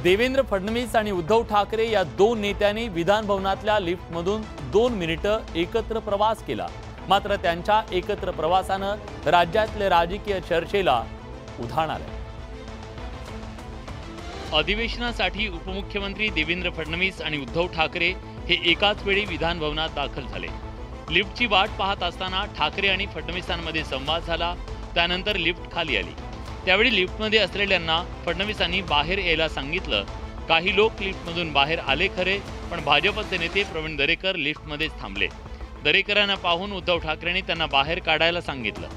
देवेंद्र फडणवीस आणि उद्धव ठाकरे या दोन नेत्यांनी विधान भवनातल्या लिफ्टमधून 2 मिनिटं एकत्र प्रवास केला। मात्र त्यांच्या एकत्र प्रवासानं राज्यातल्या राजकीय चर्चेला उधाण आलं। अधिवेशनासाठी उपमुख्यमंत्री देवेंद्र फडणवीस आणि उद्धव ठाकरे हे एकाच वेळी विधान भवनात दाखल झाले। लिफ्टची वाट पाहत असताना ठाकरे आणि फडणवीसांमध्ये संवाद झाला। त्यानंतर लिफ्ट खाली आली। त्यावेळी लिफ्टमध्ये असलेल्यांना फडणवीसांनी बाहेर यायला सांगितलं। काही लोक लिफ्टमधून बाहेर आले खरे, पण भाजपचे नेते प्रवीण दरेकर लिफ्टमध्येच थांबले। दरेकरांना पाहून उद्धव ठाकरेंनी त्यांना बाहेर काढायला सांगितलं।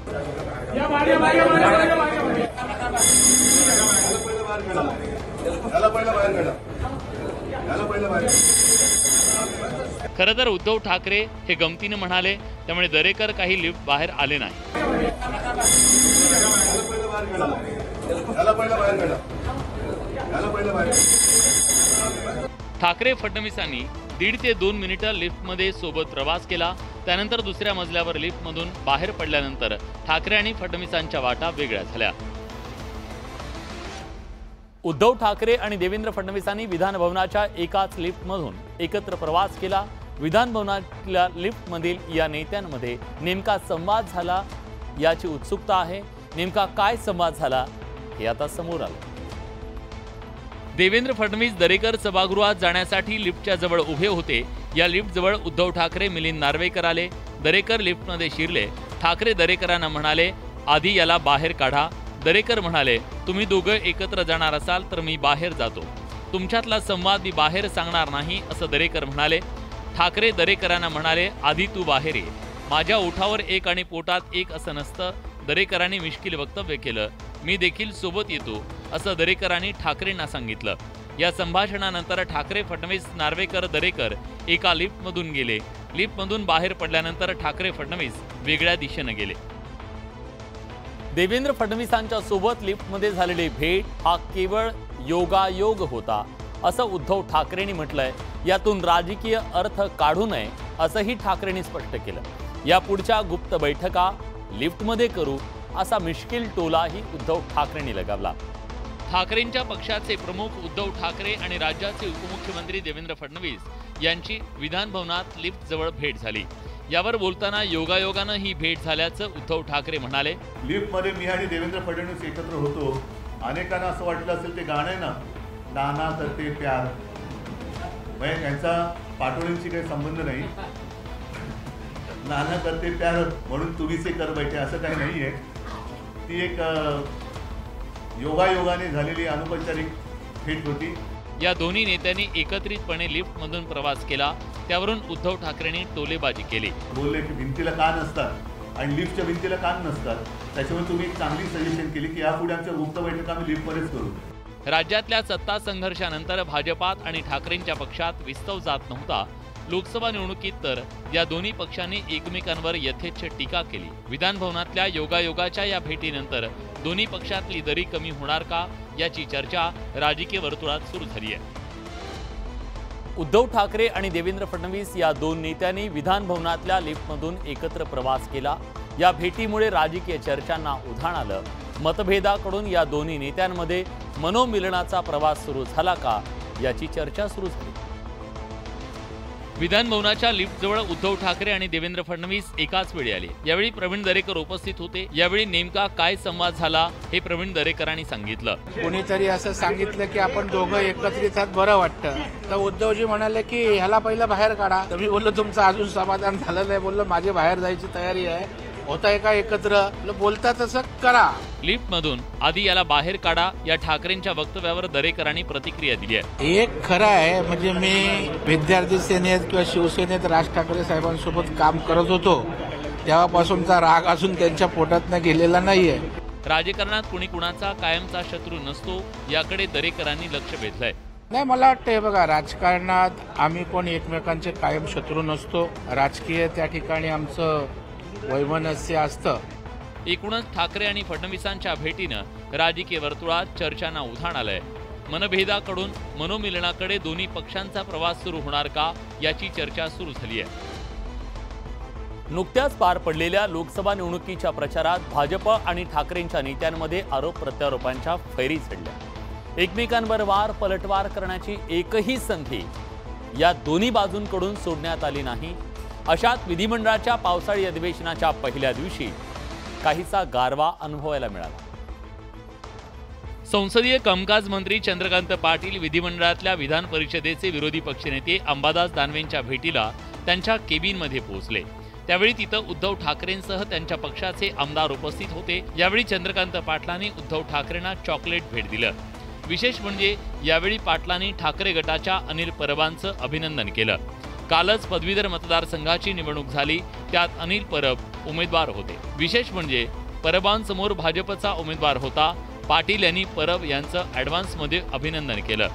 खरं तर उद्धव ठाकरे हे गमतीने म्हणाले, त्यामुळे दरेकर काही लिफ्ट बाहेर आले नाही। ठाकरे फडणवीसांनी 1.5 ते 2 मिनिटं लिफ्टमध्ये सोबत प्रवास केला। त्यानंतर दुसऱ्या मजल्यावर लिफ्टमधून बाहेर पडल्यानंतर ठाकरे आणि फडणवीसांच्या वाटा वेगळ्या झाल्या। उद्धव ठाकरे आणि देवेंद्र फडणवीसांनी विधान भवनाच्या एकाच लिफ्टमधून एकत्र प्रवास केला। विधान भवनातल्या लिफ्टमधील या नेत्यांमध्ये नेमका संवाद झाला याची उत्सुकता आहे। नेमका काय संवाद झाला हे आता समोर आलं। देवेंद्र फडणवीस दरेकर सभागृहात जाण्यासाठी लिफ्टच्या जवळ उभे होते। या लिफ्ट जवळ उद्धव ठाकरे, मिलिंद नार्वेकर आले। दरेकर लिफ्टमध्ये शिरले। ठाकरे दरेकरांना म्हणाले, आधी याला बाहेर काढा। दरेकर म्हणाले, तुम्ही दोघं एकत्र जाणार असाल तर मी बाहेर जातो। तुमच्यातला संवाद मी बाहेर सांगणार नाही असं दरेकर म्हणाले। ठाकरे दरेकरांना म्हणाले, आधी तू बाहेर ये। माझ्या ओठावर एक आणि पोटात एक असं नसतं। दरेकरांनी मिश्किल वक्तव्य केलं। मी देखील सोबत येतो असं दरेकरांनी ठाकरेंना सांगितलं। या संभाषणानंतर ठाकरे, फडणवीस, नार्वेकर, दरेकर एका लिफ्टमधून गेले। लिफ्टमधून बाहेर पडल्यानंतर ठाकरे फडणवीस वेगळ्या दिशेने गेले। देवेंद्र फडणवीसांच्या सोबत लिफ्टमध्ये झालेली भेट हा केवळ योगायोग होता असं उद्धव ठाकरेंनी म्हटलंय। यातून राजकीय अर्थ काढू नये असंही ठाकरेंनी स्पष्ट केलं। या पुढच्या गुप्त बैठका लिफ्टमध्ये करू असा मिश्किल टोलाही उद्धव ठाकरेंनी लगावला। ठाकरेंच्या पक्षाचे प्रमुख उद्धव ठाकरे आणि राज्याचे उपमुख्यमंत्री देवेंद्र फडणवीस यांची विधान भवनात लिफ्ट जवळ भेट झाली। यावर बोलताना योगायोगानं ही भेट झाल्याचं उद्धव ठाकरे म्हणाले। लिफ्टमध्ये मी आणि देवेंद्र फडणवीस एकत्र होतो। अनेकांना असं वाटलं असेल ते गाणं आहे ना, नाना करते प्यार, म्हणजे त्यांचा पाटोळींशी काही संबंध नाही। नाना करते प्यार म्हणून तुम्ही से कर बैठे असं काही नाही आहे। ती एक योगायोगाने झालेली अनौपचारिक भेट होती। या दोन्ही नेत्यांनी एकत्रितपणे लिफ्टमधून प्रवास केला। त्यावरून उद्धव ठाकरेंनी टोलेबाजी केली। बोलले की भिंतीला कान असतात आणि लिफ्टच्या भिंतीला कान नसतात। त्याच्यामुळे तुम्ही एक चांगली सजेशन केली की यापुढे आमच्या गुप्त बैठका आम्ही लिफ्टमध्येच करू। राज्यातल्या सत्ता संघर्षानंतर भाजपात आणि ठाकरेंच्या पक्षात विस्तव जात नव्हता। लोकसभा निवडणुकीत तर या दोन्ही पक्षांनी एकमेकांवर यथेच्छ टीका केली। विधान भवनातल्या योगायोगाच्या या भेटीनंतर दोन्ही पक्षातली दरी कमी होणार का याची चर्चा राजकीय वर्तुळात सुरू झाली आहे। उद्धव ठाकरे आणि देवेंद्र फडणवीस या दोन नेत्यांनी विधान भवनातल्या लिफ्टमधून एकत्र प्रवास केला। या भेटीमुळे राजकीय चर्चांना उधाण आलं। मतभेदाकडून या दोन्ही नेत्यांमध्ये मनोमिलनाचा प्रवास सुरू झाला का याची चर्चा सुरू झाली। विधान भवनाच्या लिफ्टजवळ उद्धव ठाकरे आणि देवेंद्र फडणवीस एकाच वेळी आले। यावेळी प्रवीण दरेकर उपस्थित होते। यावेळी नेमका काय संवाद झाला हे प्रवीण दरेकरांनी सांगितलं। कोणीतरी असं सांगितलं की आपण दोघं एकत्रित आहात, बरं वाटतं। तर उद्धवजी म्हणाले की ह्याला पहिलं बाहेर काढा। तर मी बोललो तुमचं अजून समाधान झालं नाही। बोललो माझी बाहेर जायची तयारी आहे। होता एका एकत्र बोलता तसं करा। लिफ्टमधून आधी याला बाहेर काढा या ठाकरेंच्या वक्तव्यावर दरेकरांनी प्रतिक्रिया दिली आहे। एक खरं आहे, म्हणजे मी विद्यार्थी सेनेत किंवा शिवसेनेत राज ठाकरे साहेबांसोबत काम करत होतो तेव्हापासूनचा राग अजून त्यांच्या पोटातनं गेलेला नाहीये। राजकारणात कुणी कुणाचा कायमचा शत्रू नसतो याकडे दरेकरांनी लक्ष वेधलंय। नाही, मला वाटतंय बघा, राजकारणात आम्ही कोण एकमेकांचे कायम शत्रू नसतो। राजकीय त्या ठिकाणी आमचं वैमनस्य असतं। एकूणच ठाकरे आणि फडणवीसांच्या भेटीनं राजकीय वर्तुळात चर्चांना उधाण आलंय। मनभेदाकडून मनोमिलनाकडे दोन्ही पक्षांचा प्रवास सुरू होणार का याची चर्चा सुरू झाली आहे। नुकत्याच पार पडलेल्या लोकसभा निवडणुकीच्या प्रचारात भाजप आणि ठाकरेंच्या नेत्यांमध्ये आरोप प्रत्यारोपांच्या फैरी चढल्या। एकमेकांवर वार पलटवार करण्याची एकही संधी या दोन्ही बाजूंकडून सोडण्यात आली नाही। अशात विधिमंडळाच्या पावसाळी अधिवेशनाच्या पहिल्या दिवशी काहीसा गारवा अनुभवायला मिळाला। संसदीय कामकाज मंत्री चंद्रकांत पाटील विधिमंडळातल्या विधान परिषदेचे विरोधी पक्षनेते अंबादास दानवेंच्या भेटीला त्यांच्या केबिनमध्ये पोहोचले। त्यावेळी तिथं उद्धव ठाकरेंसह त्यांच्या पक्षाचे आमदार उपस्थित होते। यावेळी चंद्रकांत पाटलांनी उद्धव ठाकरेंना चॉकलेट भेट दिलं। विशेष म्हणजे यावेळी पाटलांनी ठाकरे गटाच्या अनिल परबांचं अभिनंदन केलं। कालच पदवीधर मतदारसंघाची निवडणूक झाली, त्यात अनिल परब उमेदवार होते। विशेष म्हणजे परबांसमोर भाजपचा उमेदवार होता। पाटील यांनी परब यांचं ॲडव्हान्समध्ये अभिनंदन केलं।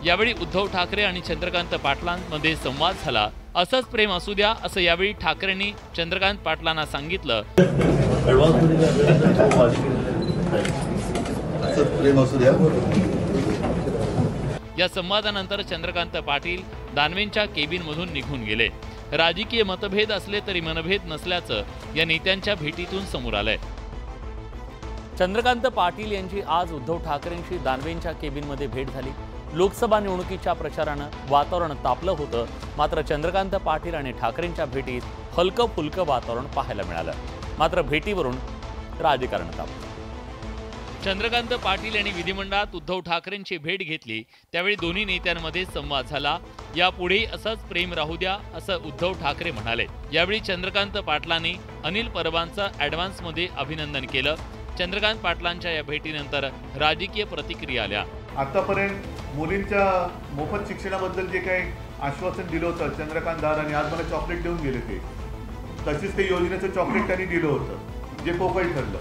यावेळी उद्धव ठाकरे आणि चंद्रकांत पाटलांमध्ये संवाद झाला। असंच प्रेम असू द्या असं यावेळी ठाकरेंनी चंद्रकांत पाटलांना सांगितलं। या संवादानंतर चंद्रकांत पाटील दानवेंच्या केबिनमधून निघून गेले। राजकीय मतभेद असले तरी मनभेद नसल्याचं या नेत्यांच्या भेटीतून समोर आलंय। चंद्रकांत पाटील यांची आज उद्धव ठाकरेंशी दानवेंच्या केबिनमध्ये भेट झाली। लोकसभा निवडणुकीच्या प्रचारानं वातावरण तापलं होतं, मात्र चंद्रकांत पाटील आणि ठाकरेंच्या भेटीत हलकं फुलकं वातावरण पाहायला मिळालं। मात्र भेटीवरून राजकारण तापलं। चंद्रकांत पाटील यांनी विधिमंडळात उद्धव ठाकरेंची भेट घेतली। त्यावेळी दोन्ही नेत्यांमध्ये संवाद झाला। यापुढे असंच प्रेम राहू द्या असं उद्धव ठाकरे म्हणाले। यावेळी चंद्रकांत पाटलांनी अनिल परबांचं ॲडव्हान्समध्ये अभिनंदन केलं। चंद्रकांत पाटलांच्या या भेटीनंतर राजकीय प्रतिक्रिया आल्या। आतापर्यंत मुलींच्या मोफत शिक्षणाबद्दल जे काही आश्वासन दिलं होतं चंद्रकांत दादांनी, आज मला चॉकलेट देऊन गेले ते तशीच ते योजनेचं चॉकलेट त्यांनी दिलं होतं जे पोकळ ठरलं।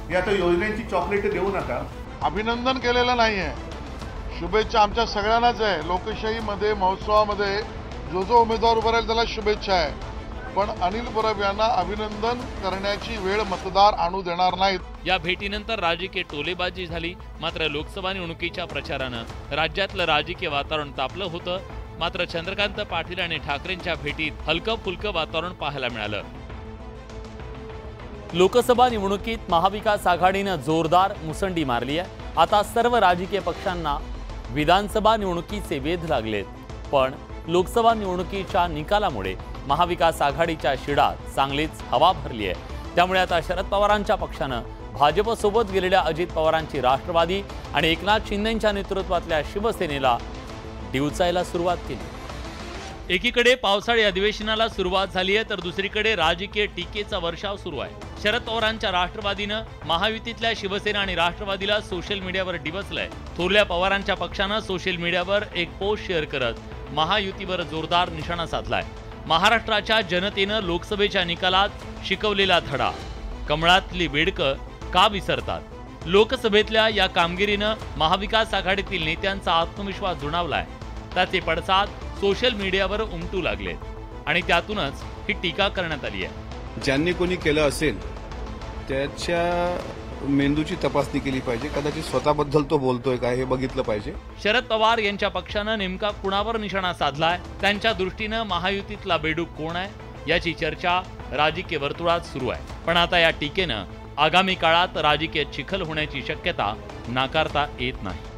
हे आता योजनेची चॉकलेट देऊ नका। अभिनंदन केलेलं नाहीये, शुभेच्छा आमच्या सगळ्यांनाच आहे। लोकशाहीमध्ये महोत्सवामध्ये जो जो उमेदवार उभा राहील त्याला शुभेच्छा आहे, पण अनिल परब यांना अभिनंदन करण्याची वेळ मतदार आणू देणार नाहीत। या भेटीनंतर राजकीय टोलेबाजी झाली। मात्र लोकसभा निवडणुकीच्या प्रचारानं राज्यातलं राजकीय वातावरण तापलं होतं। मात्र चंद्रकांत पाटील आणि ठाकरेंच्या भेटीत हलकं फुलकं वातावरण पाहायला मिळालं। लोकसभा निवडणुकीत महाविकास आघाडीनं जोरदार मुसंडी मारली आहे। आता सर्व राजकीय पक्षांना विधानसभा निवडणुकीचे वेध लागलेत, पण लोकसभा निवडणुकीच्या निकालामुळे महाविकास आघाडीच्या शिडात चांगलीच हवा भरली आहे। त्यामुळे आता शरद पवारांच्या पक्षानं भाजपसोबत गेलेल्या अजित पवारांची राष्ट्रवादी आणि एकनाथ शिंदेंच्या नेतृत्वातल्या शिवसेनेला डिवचायला सुरुवात केली। एकीकडे पावसाळी अधिवेशनाला सुरुवात झाली आहे, तर दुसरीकडे राजकीय टीकेचा वर्षाव सुरू आहे। शरद पवारांच्या राष्ट्रवादीनं महायुतीतल्या शिवसेना आणि राष्ट्रवादीला सोशल मीडियावर डिवचलंय। थोरल्या पवारांच्या पक्षानं सोशल मीडियावर एक पोस्ट शेअर करत महायुतीवर जोरदार निशाणा साधलाय। महाराष्ट्राच्या जनतेनं लोकसभेच्या निकालात शिकवलेला धडा, कमळातली बेडकं का विसरतात? लोकसभेतल्या या कामगिरीनं महाविकास आघाडीतील नेत्यांचा आत्मविश्वास दुणावलाय। त्याचे पडसाद सोशल मीडियावर उमटू लागले आणि त्यातूनच ही टीका करण्यात आली आहे। ज्यांनी कोणी केलं असेल त्याच्या मेंदूची तपासणी केली पाहिजे। कदाचित स्वतःबद्दल तो बोलतोय काय हे बघितलं पाहिजे। शरद पवार यांच्या पक्षानं नेमका कुणावर निशाणा साधलाय? त्यांच्या दृष्टीनं महायुतीतला बेडूक कोण आहे याची चर्चा राजकीय वर्तुळात सुरू आहे। पण आता या टीकेनं आगामी काळात राजकीय चिखल होण्याची शक्यता नाकारता येत नाही।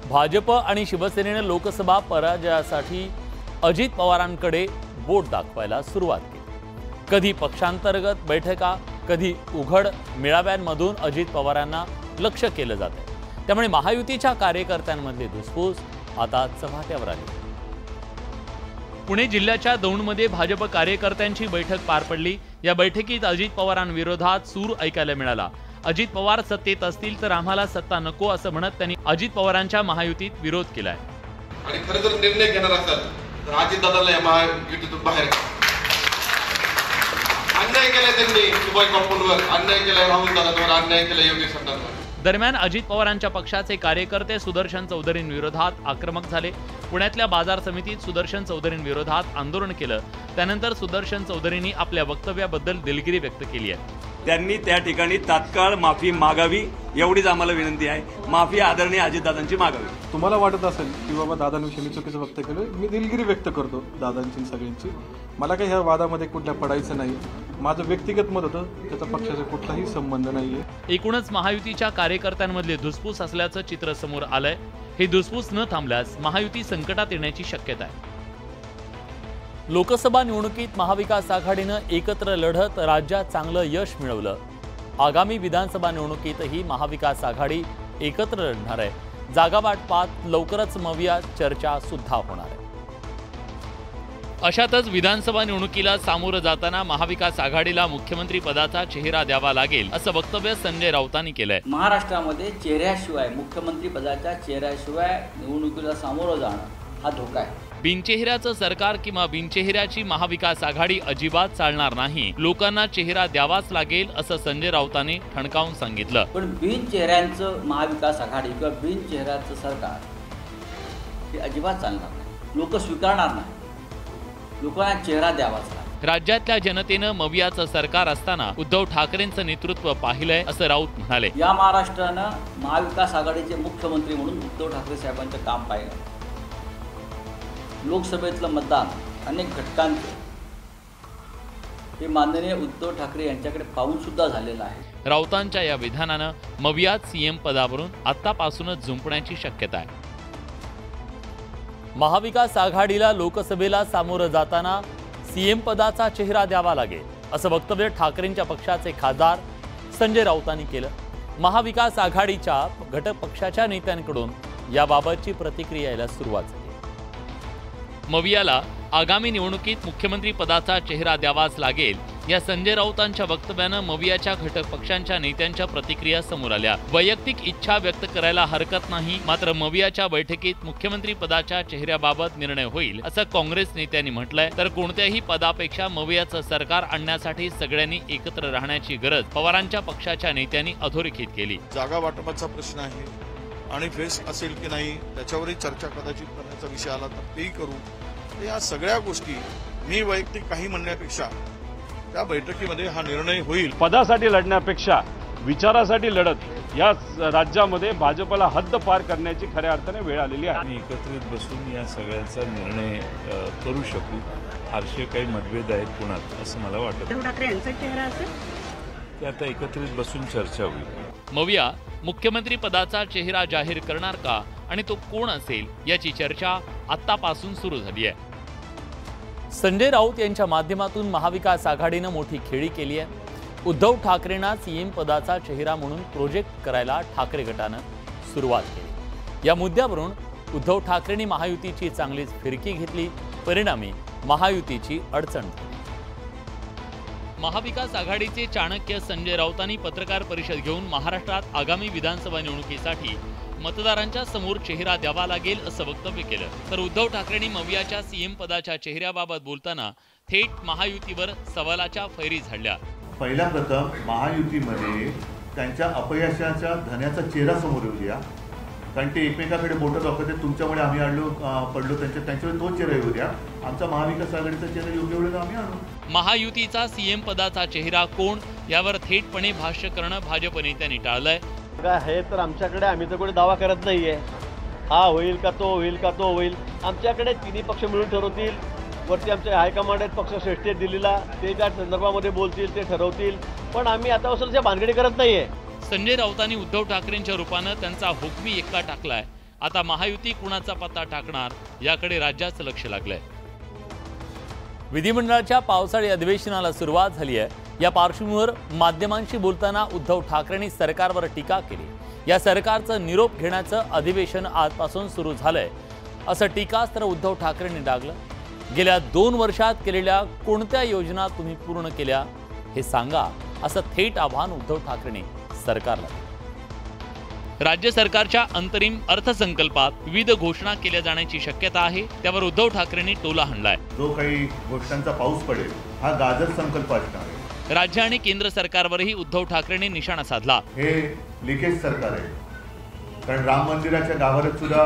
भाजप आणि शिवसेनेनं लोकसभा पराजयासाठी अजित पवारांकडे बोट दाखवायला सुरुवात केली। कधी पक्षांतर्गत बैठका, कधी उघड मेळाव्यांमधून अजित पवारांना लक्ष्य केलं जातंय। त्यामुळे महायुतीच्या कार्यकर्त्यांमधली धुसफूस आता चव्हाट्यावर आली। पुणे जिल्ह्याच्या दौंडमध्ये भाजप कार्यकर्त्यांची बैठक पार पडली। या बैठकीत अजित पवारांविरोधात सूर ऐकायला मिळाला। अजित पवार सत्तेत असतील तर आम्हाला सत्ता नको असं म्हणत त्यांनी अजित पवारांच्या महायुतीत विरोध केलाय। आणि खरं जर निर्णय घेणार असेल तर अजितदादांना या महायुतीतून बाहेर अन्याय केलाय त्यांनी, सुभाष बापूंवर अन्याय केलाय, राहुल दादांवर अन्याय केलाय, योगेश सरदारवर। दरम्यान अजित पवारांच्या पक्षाचे कार्यकर्ते सुदर्शन चौधरींविरोधात आक्रमक झाले। पुण्यातल्या बाजार समितीत सुदर्शन चौधरींविरोधात आंदोलन केलं। त्यानंतर सुदर्शन चौधरींनी आपल्या वक्तव्याबद्दल दिलगिरी व्यक्त केली आहे। त्यांनी त्या ठिकाणी तात्काळ माफी मागावी एवढीच आम्हाला विनंती आहे। माफी आदरणीय अजितदादांची मागावी। तुम्हाला वाटत असेल की बाबा दादांविषयी मी चुकीचं वक्त केलं, मी दिलगिरी व्यक्त करतो दादांची सगळ्यांची। मला काही ह्या वादामध्ये कुठल्या पडायचं नाही। माझं व्यक्तिगत मत होतं, त्याचा पक्षाचा कुठलाही संबंध नाही आहे. एकूणच महायुतीच्या कार्यकर्त्यांमधले धुसफूस असल्याचं चित्र समोर आलंय. हे धुसफूस न थांबल्यास महायुती संकटात येण्याची शक्यता आहे. लोकसभा निवडणुकीत महाविकास आघाडीनं एकत्र लढत राज्यात चांगलं यश मिळवलं. आगामी विधानसभा निवडणुकीतही महाविकास आघाडी एकत्र लढणार आहे. जागा वाटपात लवकरच मविया चर्चा सुद्धा होणार आहे. अशातच विधानसभा निवडणुकीला सामोरं जाताना महाविकास आघाडीला मुख्यमंत्री पदाचा चेहरा द्यावा लागेल असं वक्तव्य संजय राऊतांनी केलंय. महाराष्ट्रामध्ये चेहऱ्याशिवाय, मुख्यमंत्री पदाच्या चेहऱ्याशिवाय निवडणुकीला सामोरं जाणं हा धोका आहे. बिनचेहऱ्याचं सरकार किंवा बिनचेहऱ्याची महाविकास आघाडी अजिबात चालणार नाही. लोकांना चेहरा द्यावाच लागेल असं संजय राऊतांनी ठणकावून सांगितलं. पण बिनचेहऱ्यांचं महाविकास आघाडी किंवा बिनचेहऱ्याचं सरकार हे अजिबात चालणार नाही. लोक स्वीकारणार नाही. लोकांना चेहरा द्यावाच लागेल. राज्यातल्या जनतेनं मवियाचं सरकार असताना उद्धव ठाकरेंचं नेतृत्व पाहिलंय असं राऊत म्हणाले. या महाराष्ट्रानं महाविकास आघाडीचे मुख्यमंत्री म्हणून उद्धव ठाकरे साहेबांचं काम पाहिलं. लोकसभेतलं मतदान अनेक घटकांचं हे माननीय उद्धव ठाकरे यांच्याकडे पाहून सुद्धा झालेलं आहे. राऊतांच्या या विधानानं मवियात सीएम पदावरून आतापासूनच झुंपण्याची शक्यता आहे. महाविकास आघाडीला लोकसभेला सामोरं जाताना सीएम पदाचा चेहरा द्यावा लागेल असं वक्तव्य ठाकरेंच्या पक्षाचे खासदार संजय राऊतांनी केलं. महाविकास आघाडीच्या घटक पक्षाच्या नेत्यांकडून याबाबतची प्रतिक्रिया यायला सुरुवात झाली. मवियाला आगामी निवडणुकीत मुख्यमंत्री पदाचा चेहरा द्यावाच लागेल या संजय राऊतांच्या वक्तव्यानं मवियाच्या घटक पक्षांच्या नेत्यांच्या प्रतिक्रिया समोर आल्या. वैयक्तिक इच्छा व्यक्त करायला हरकत नाही, मात्र मवियाच्या बैठकीत मुख्यमंत्री पदाच्या चेहऱ्याबाबत निर्णय होईल असं काँग्रेस नेत्यांनी म्हटलंय. तर कोणत्याही पदापेक्षा मवियाचं सरकार आणण्यासाठी सगळ्यांनी एकत्र राहण्याची गरज पवारांच्या पक्षाच्या नेत्यांनी अधोरेखित केली. जागा वाटपाचा प्रश्न आहे आणि फेस असेल की नाही त्याच्यावरही चर्चा कदाचित करण्याचा विषय आला तर तेही करू. या सगळ्या गोष्टी मी वैयक्तिक काही म्हणण्यापेक्षा त्या बैठकीमध्ये हा निर्णय होईल. पदासाठी लढण्यापेक्षा विचारासाठी लढत या राज्यामध्ये भाजपला हद्द पार करण्याची खऱ्या अर्थाने वेळ आलेली आहे. आम्ही एकत्रित बसून या सगळ्यांचा निर्णय करू शकू. फारसे काही मतभेद आहेत पुण्यात असं मला वाटतं. उद्धव ठाकरे यांचा चेहरा असेल ते आता एकत्रित बसून चर्चा होईल. मविया मुख्यमंत्री पदाचा चेहरा जाहीर करणार का आणि तो कोण असेल याची चर्चा आतापासून सुरू झाली आहे. संजय राऊत यांच्या माध्यमातून महाविकास आघाडीनं मोठी खेळी केली आहे. उद्धव ठाकरेंना सीएम पदाचा चेहरा म्हणून प्रोजेक्ट करायला ठाकरे गटानं सुरुवात केली. या मुद्द्यावरून उद्धव ठाकरेंनी महायुतीची चांगलीच फिरकी घेतली. परिणामी महायुतीची अडचण झाली. महाविकास आघाडीचे चाणक्य संजय राऊतांनी पत्रकार परिषद घेऊन महाराष्ट्रात आगामी विधानसभा निवडणुकीसाठी मतदारांच्या समोर चेहरा द्यावा लागेल असं वक्तव्य केलं. तर उद्धव ठाकरेंनी मवियाच्या सीएम पदाच्या चेहऱ्याबाबत बोलताना थेट महायुतीवर सवालाच्या फैरी झाडल्या. पहिल्या प्रथम महायुतीमध्ये त्यांच्या अपयशाच्या धन्याचा चेहरा समोर येऊ द्या. कारण ते एकमेकाकडे बोटं दाखवते, तुमच्यामुळे आम्ही पडलो त्यांच्यावर तो चेहरा येऊ द्या. आमचा महाविकास आघाडीचा चेहरा योग्य वेळेला आम्ही आणू. महायुतीचा सीएम पदाचा चेहरा कोण यावर थेटपणे भाष्य करणं भाजप नेत्यांनी टाळलंय. हे तर आमच्याकडे आम्ही तर कोणी दावा करत नाहीये. हा होईल का तो होईल का तो होईल. आमच्याकडे तिन्ही पक्ष मिळून ठरवतील. वरती आमचे हायकमांड आहेत पक्ष श्रेष्ठ दिल्लीला, ते त्या संदर्भामध्ये बोलतील, ते ठरवतील. पण आम्ही आतापासूनच्या भानगडी करत नाहीये. संजय राऊतांनी उद्धव ठाकरेंच्या रूपानं त्यांचा हुकमी एक्का टाकलाय. आता महायुती कुणाचा पत्ता टाकणार याकडे राज्याचं लक्ष लागलंय. विधिमंडळाच्या पावसाळी अधिवेशनाला सुरुवात झाली आहे. या पार्श्वभूमीवर माध्यमांशी बोलताना उद्धव ठाकरेंनी सरकारवर टीका केली. या सरकारचं निरोप घेण्याचं अधिवेशन आजपासून सुरू झालंय असं टीकास्त्र उद्धव ठाकरेंनी डागलं. गेल्या 2 वर्षात केलेल्या कोणत्या योजना तुम्ही पूर्ण केल्या हे सांगा असं थेट आव्हान उद्धव ठाकरेंनी सरकारला दिलं. राज्य सरकारच्या अंतरिम अर्थसंकल्पात विविध घोषणा केल्या जाण्याची शक्यता आहे. त्यावर उद्धव ठाकरेंनी टोला हाणलाय. जो काही घोषणांचा पाऊस पडेल हा गाजर संकल्प असणार आहे. राज्य आणि केंद्र सरकारवरही उद्धव ठाकरेंनी निशाणा साधला. हे लिकेज सरकार आहे. कारण राम मंदिराच्या गाभाऱ्यात सुद्धा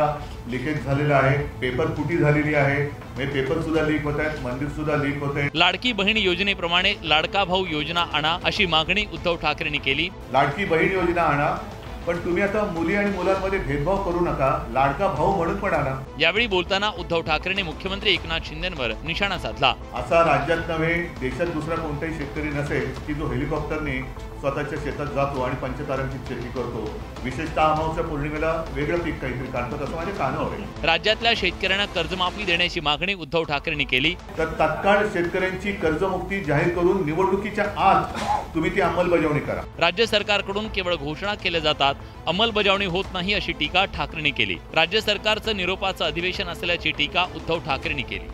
लिकेज झालेलं आहे. पेपर फुटी झालेली आहे. पेपर सुद्धा लीक होत आहेत, मंदिर सुद्धा लीक होत आहे. लाडकी बहीण योजनेप्रमाणे लाडका भाऊ योजना आणा अशी मागणी उद्धव ठाकरेंनी केली. लाडकी बहीण योजना आणा पण तुम्ही आता मुली आणि मुलांमध्ये भेदभाव करू नका, लाडका भाऊ म्हणून पण आणा. यावेळी बोलताना उद्धव ठाकरेंनी मुख्यमंत्री एकनाथ शिंदेंवर निशाणा साधला. असा राज्यात नव्हे देशात दुसरा कोणताही शेतकरी नसेल की जो हेलिकॉप्टरने स्वतःच्या शेतात जातो आणि पंचतारांची शेती करतो. विशेषतः अमावस्या पौर्णिमेला वेगळं पीक काहीतरी काढतात असं माझ्या कानावर आहे. राज्यातल्या शेतकऱ्यांना कर्जमाफी देण्याची मागणी उद्धव ठाकरेंनी केली. तर तात्काळ शेतकऱ्यांची कर्जमुक्ती जाहीर करून निवडणुकीच्या आत तुम्ही ती अंमलबजावणी करा. राज्य सरकारकडून केवळ घोषणा केल्या जातात, अंमलबजावणी होत नाही अशी टीका ठाकरेंनी केली. राज्य सरकारचं निरोपाचं अधिवेशन असल्याची टीका उद्धव ठाकरेंनी केली.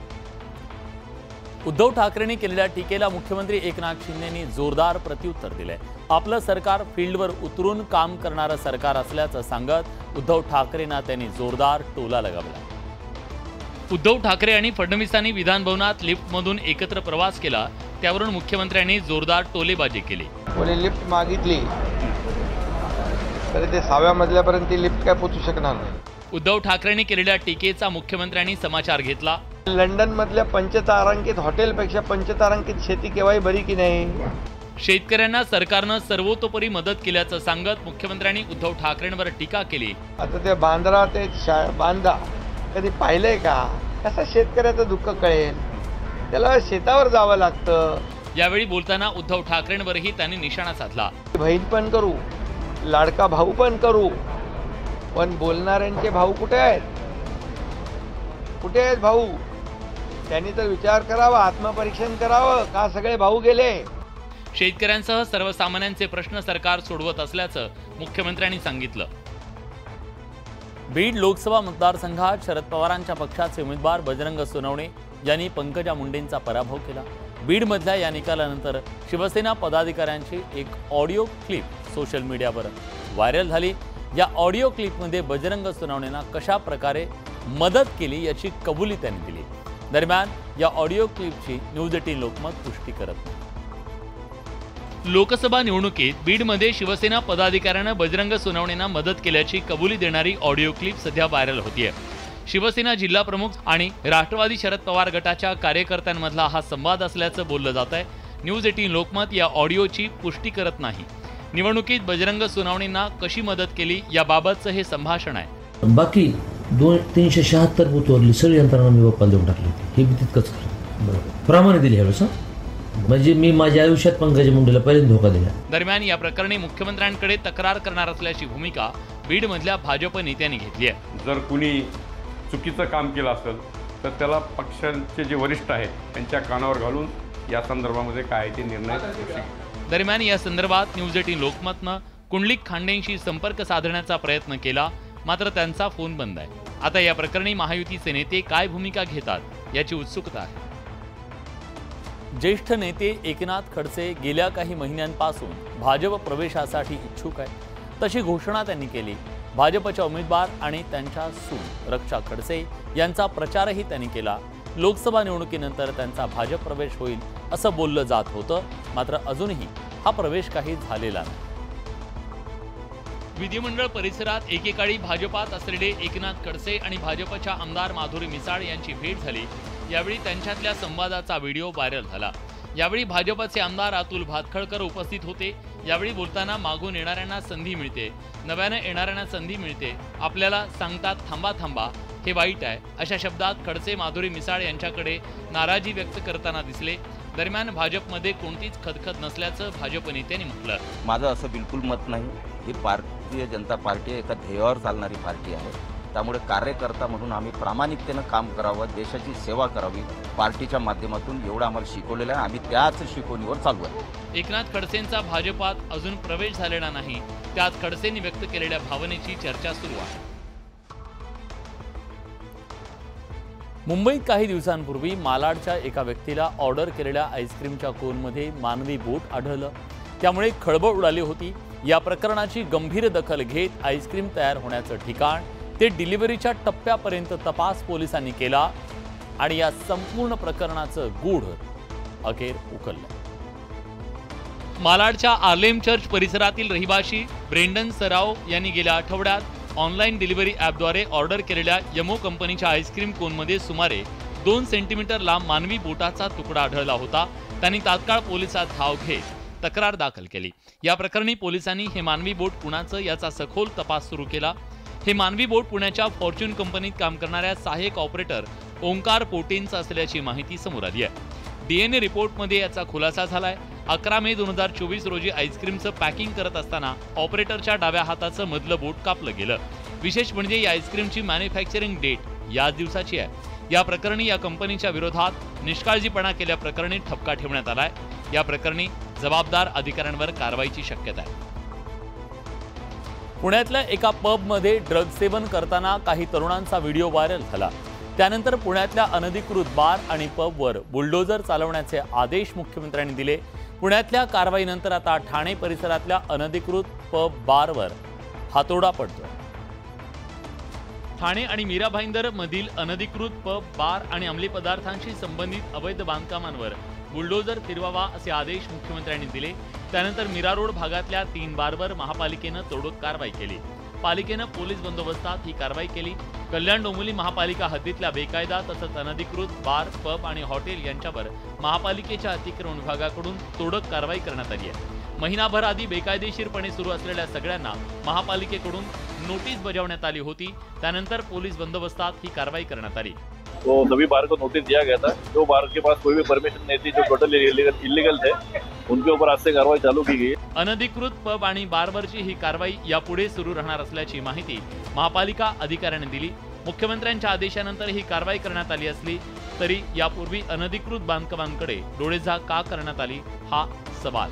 उद्धव ठाकरेंनी केलेल्या टीकेला मुख्यमंत्री एकनाथ शिंदेंनी जोरदार प्रत्युत्तर दिलंय. आपलं सरकार फील्डवर उतरून काम करणारं सरकार असल्याचं सांगत उद्धव ठाकरेंना त्यांनी जोरदार टोला लगावला. उद्धव ठाकरे आणि फडणवीसांनी विधानभवनात लिफ्टमधून एकत्र प्रवास केला, त्यावरून मुख्यमंत्र्यांनी जोरदार टोलेबाजी केली. कोणी लिफ्ट मागितली तरी ते 6व्या मजल्यापर्यंत ती लिफ्ट काय पोहोचू शकणार नाही. उद्धव ठाकरेंनी केलेल्या टीकेचा मुख्यमंत्र्यांनी समाचार घेतला. लंडन मधल्या पंचतारांकित हॉटेलपेक्षा पंचतारांकित शेती केव्हाही बरी की नाही. शेतकऱ्यांना सरकारनं सर्वतोपरी मदत केल्याचं सांगत मुख्यमंत्र्यांनी उद्धव ठाकरेंवर टीका केली. आता ते बांद्रा ते बांदा कधी पाहिलंय का? कसं शेतकऱ्याचं दुःख कळेल? त्याला शेतावर जावं लागतं. यावेळी बोलताना उद्धव ठाकरेंवरही त्यांनी निशाणा साधला. बहीण पण करू, लाडका भाऊ पण करू, पण बोलणाऱ्यांचे भाऊ कुठे आहेत? कुठे आहेत भाऊ? त्यांनी तर विचार करावा, आत्मपरीक्षण करावं का सगळे भाऊ गेले. शेतकऱ्यांसह सर्वसामान्यांचे प्रश्न सरकार सोडवत असल्याचं मुख्यमंत्र्यांनी सांगितलं. बीड लोकसभा मतदारसंघात शरद पवारांच्या पक्षाचे उमेदवार बजरंग सोनवणे यांनी पंकजा मुंडेंचा पराभव केला. बीडमधल्या या निकालानंतर शिवसेना पदाधिकाऱ्यांची एक ऑडिओ क्लिप सोशल मीडियावर व्हायरल झाली. या ऑडिओ क्लिपमध्ये बजरंग सोनवणेंना कशा प्रकारे मदत केली याची कबुली त्यांनी दिली. दरम्यान या ऑडिओ क्लिपची न्यूज 18 लोकमत पुष्टी करत नाही. लोकसभा निवडणुकीत बीडमध्ये शिवसेना पदाधिकाऱ्यानं बजरंग सोनवणेंना मदत केल्याची कबुली देणारी ऑडिओ क्लिप सध्या व्हायरल होतीये. शिवसेना जिल्हा प्रमुख आणि राष्ट्रवादी शरद पवार गटाच्या कार्यकर्त्यांमधला हा संवाद असल्याचं बोललं जात आहे. न्यूज 18 लोकमत या ऑडिओची पुष्टी करत नाही. निवडणुकीत बजरंग सोनवणेंना कशी मदत केली याबाबतचं हे संभाषण आहे. बाकी 376 बूथवरली सगळी यंत्रणा मी बाप्पाला देऊन टाकली होती. हे मी तितकंच करतो, प्रमाणे दिली ह्यावेळेस. म्हणजे मी माझ्या आयुष्यात पंकजा मुंडेला पहिल्यांदा धोका दिला. दरम्यान या प्रकरणी मुख्यमंत्र्यांकडे तक्रार करणार असल्याची भूमिका बीडमधल्या भाजप नेत्यांनी घेतली आहे. जर कुणी चुकीचं काम केलं असेल तर त्याला पक्षांचे जे वरिष्ठ आहेत त्यांच्या कानावर घालून या संदर्भामध्ये काय ते निर्णय. दरम्यान या संदर्भात न्यूज 18 लोकमतनं कुंडलिक खांडेंशी संपर्क साधण्याचा प्रयत्न केला, मात्र त्यांचा फोन बंद आहे. आता या प्रकरणी महायुतीचे नेते काय भूमिका घेतात याची उत्सुकता आहे. ज्येष्ठ नेते एकनाथ खडसे गेल्या काही महिन्यांपासून भाजप प्रवेशासाठी इच्छुक आहेत, तशी घोषणा त्यांनी केली. भाजपच्या उमेदवार आणि त्यांच्या सून रक्षा खडसे यांचा प्रचारही त्यांनी केला. लोकसभा निवडणुकीनंतर त्यांचा भाजप प्रवेश होईल असं बोललं जात होतं, मात्र अजूनही हा प्रवेश काही झालेला नाही. विधिमंडळ परिसरात एकेकाळी भाजपात असलेले एकनाथ खडसे आणि भाजपच्या आमदार माधुरी मिसाळ यांची भेट झाली. यावेळी त्यांच्यातल्या संवादाचा व्हिडिओ व्हायरल झाला. यावेळी भाजपचे आमदार अतुल भातखळकर उपस्थित होते. यावेळी बोलताना मागून येणाऱ्यांना संधी मिळते, नव्यानं येणाऱ्यांना संधी मिळते, आपल्याला सांगतात थांबा थांबा, हे वाईट आहे, अशा शब्दात खडसे माधुरी मिसाळ यांच्याकडे नाराजी व्यक्त करताना दिसले. दरम्यान भाजपमध्ये कोणतीच खदखद नसल्याचं भाजप नेत्यांनी म्हटलं. माझं असं बिलकुल मत नाही. ही भारतीय जनता पार्टी एका ध्येयावर चालणारी पार्टी आहे. त्यामुळे कार्यकर्ता म्हणून आम्ही प्रामाणिकतेनं काम करावं, देशाची सेवा करावी, पार्टीच्या माध्यमातून एवढं आम्हाला शिकवलेलं आहे. आम्ही त्याच शिकवणीवर चालू आहे. एकनाथ खडसेंचा भाजपात अजून प्रवेश झालेला नाही, त्यात खडसेंनी व्यक्त केलेल्या भावनेची चर्चा सुरू आहे. मुंबईत काही दिवसांपूर्वी मालाडच्या एका व्यक्तीला ऑर्डर केलेल्या आईस्क्रीमच्या कोनमध्ये मानवी बोट आढळलं. त्यामुळे खळबळ उडाली होती. या प्रकरणाची गंभीर दखल घेत आईस्क्रीम तयार होण्याचं ठिकाण ते डिलिव्हरीच्या टप्प्यापर्यंत तपास पोलिसांनी केला आणि या संपूर्ण प्रकरणाचं गूढ अखेर उकललं. मालाडच्या आर्लेम चर्च परिसरातील रहिवाशी ब्रेंडन सराव यांनी गेल्या आठवड्यात ऑनलाईन डिलिव्हरी ॲपद्वारे ऑर्डर केलेल्या यमो कंपनीच्या आईस्क्रीम कोनमध्ये सुमारे 2 सेंटीमीटर लांब मानवी बोटाचा तुकडा आढळला होता. त्यांनी तात्काळ पोलिसात धाव घेत तक्रार दाखल केली। या प्रकरणी पोलिसांनी हे मानवी बोट कुणाचं याचा सखोल तपास सुरू केला। हे मानवी बोट पुण्याच्या फॉर्च्यून कंपनीत काम करणाऱ्या सहाय्यक ऑपरेटर ओंकार पोटेंचं असल्याची माहिती समोर आली आहे। DNA रिपोर्टमध्ये याचा खुलासा झालाय। 11 मे 2024 रोजी आईस्क्रीमचं पॅकिंग करत असताना ऑपरेटरच्या डाव्या हाताचं मधलं बोट कापलं गेलं। विशेष म्हणजे या आईस्क्रीमची मॅन्युफॅक्चरिंग डेट याच दिवसाची आहे। या प्रकरणी या कंपनीच्या विरोधात निष्काळजीपणा केल्याप्रकरणी ठपका ठेवण्यात आलाय। या प्रकरणी जबाबदार अधिकाऱ्यांवर कारवाईची शक्यता आहे। पुण्यातल्या एका पबमध्ये ड्रग सेवन करताना काही तरुणांचा व्हिडिओ व्हायरल झाला। त्यानंतर पुण्यातल्या अनधिकृत बार आणि पबवर बुलडोझर चालवण्याचे आदेश मुख्यमंत्र्यांनी दिले। पुण्यातल्या कारवाईनंतर आता ठाणे परिसरातल्या अनधिकृत पब बारवर हातोडा पडतोय। ठाणे आणि मीरा भाईंदर मधील अनधिकृत पब बार आणि अंमली पदार्थांशी संबंधित अवैध बांधकामांवर बुलडोझर फिरवावा असे आदेश मुख्यमंत्र्यांनी दिले। त्यानंतर मीरा रोड भागातल्या 3 बारवर महापालिकेनं तोडक कारवाई केली। पालिकेनं पोलीस बंदोबस्तात ही कारवाई केली। कल्याण डोंबिवली महापालिका हद्दीतल्या बेकायदा तसंच अनधिकृत बार, पब आणि हॉटेल यांच्यावर महापालिकेच्या अतिक्रमण विभागाकडून तोडक कारवाई करण्यात आली आहे। महिनाभर आधी बेकायदेशीरपणे सुरू असलेल्या सगळ्यांना महापालिकेकडून नोटीस बजावण्यात आली होती। त्यानंतर पोलीस बंदोबस्तात ही कारवाई करण्यात आली। तो सभी बार को नोटिस दिया गया था। जो बार के पास कोई भी परमिशन नहीं थी, जो टोटली इलीगल थे, उनके ऊपर आज से कार्रवाई चालू की गई। अनधिकृत पब आणि बारवरची ही कारवाई यापुढे सुरू राहणार असल्याची माहिती महापालिका अधिकाऱ्यांनी दिली। मुख्यमंत्र्यांच्या आदेशानंतर ही कारवाई करण्यात आली असली तरी यापूर्वी अनधिकृत बांधकामांकडे डोळेझाक का करण्यात आली हा सवाल।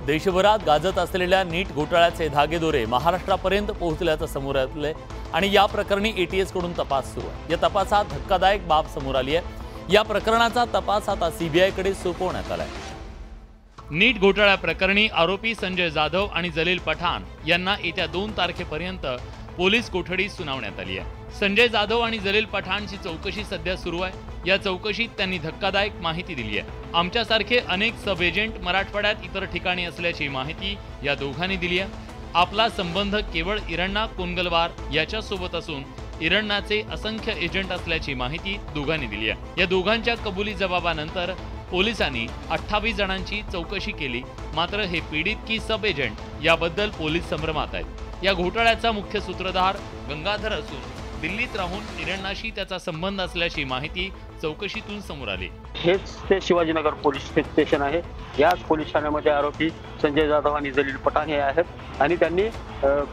देशभरात गाजत असलेल्या नीट घोटाळ्याचे धागेदोरे महाराष्ट्रापर्यंत पोहोचल्याचं समोर आलंय आणि या प्रकरणी ATS कडून तपास सुरू आहे। या तपासात धक्कादायक बाब समोर आली आहे। या प्रकरणाचा तपास आता CBI कडे सोपवण्यात आलाय। नीट घोटाळ्या प्रकरणी आरोपी संजय जाधव आणि जलील पठाण यांना येत्या 2 तारखेपर्यंत पोलीस कोठडी सुनावण्यात आली आहे। संजय जाधव आणि जलील पठाणची चौकशी सध्या सुरू आहे। या चौकशीत त्यांनी धक्कादायक माहिती दिली आहे। आमच्यासारखे अनेक सब एजंट मराठवाड्यात इतर ठिकाणी असल्याची माहिती या दोघांनी दिली आहे। आपला संबंध केवळ इरण्णा कोनगलवार याच्यासोबत असून इरण्णाचे असंख्य एजंट असल्याची माहिती दोघांनी दिली आहे। या दोघांच्या कबुली जबाबानंतर पोलिसांनी 28 जणांची चौकशी केली। मात्र हे पीडित की सब एजंट याबद्दल पोलीस संभ्रमात आहेत। या घोटाळ्याचा मुख्य सूत्रधार गंगाधर असून दिल्लीत राहून इरण्णाशी त्याचा संबंध असल्याची माहिती चौकशीतून समोर आली। हेच ते शिवाजीनगर पोलीस स्टेशन आहे। याच पोलीस ठाण्यामध्ये आरोपी संजय जाधव आणि जलील पठाण हे आहेत आणि त्यांनी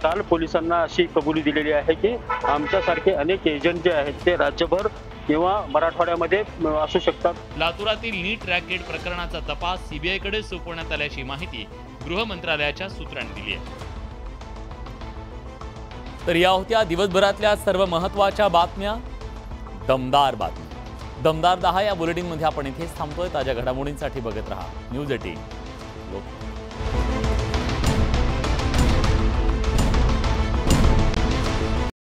काल पोलिसांना अशी कबुली दिलेली आहे की आमच्यासारखे अनेक एजंट जे आहेत ते राज्यभर किंवा मराठवाड्यामध्ये असू शकतात। लातूरातील नीट रॅकेट प्रकरणाचा तपास CBI कडे सोपवण्यात आल्याची माहिती गृह मंत्रालयाच्या सूत्रांनी दिली आहे। तर या होत्या दिवसभरातल्या सर्व महत्त्वाच्या बातम्या। दमदार 10 या बुलेटिनमध्ये आपण इथेच थांबतोय। ताज्या घडामोडींसाठी बघत रहा News 18।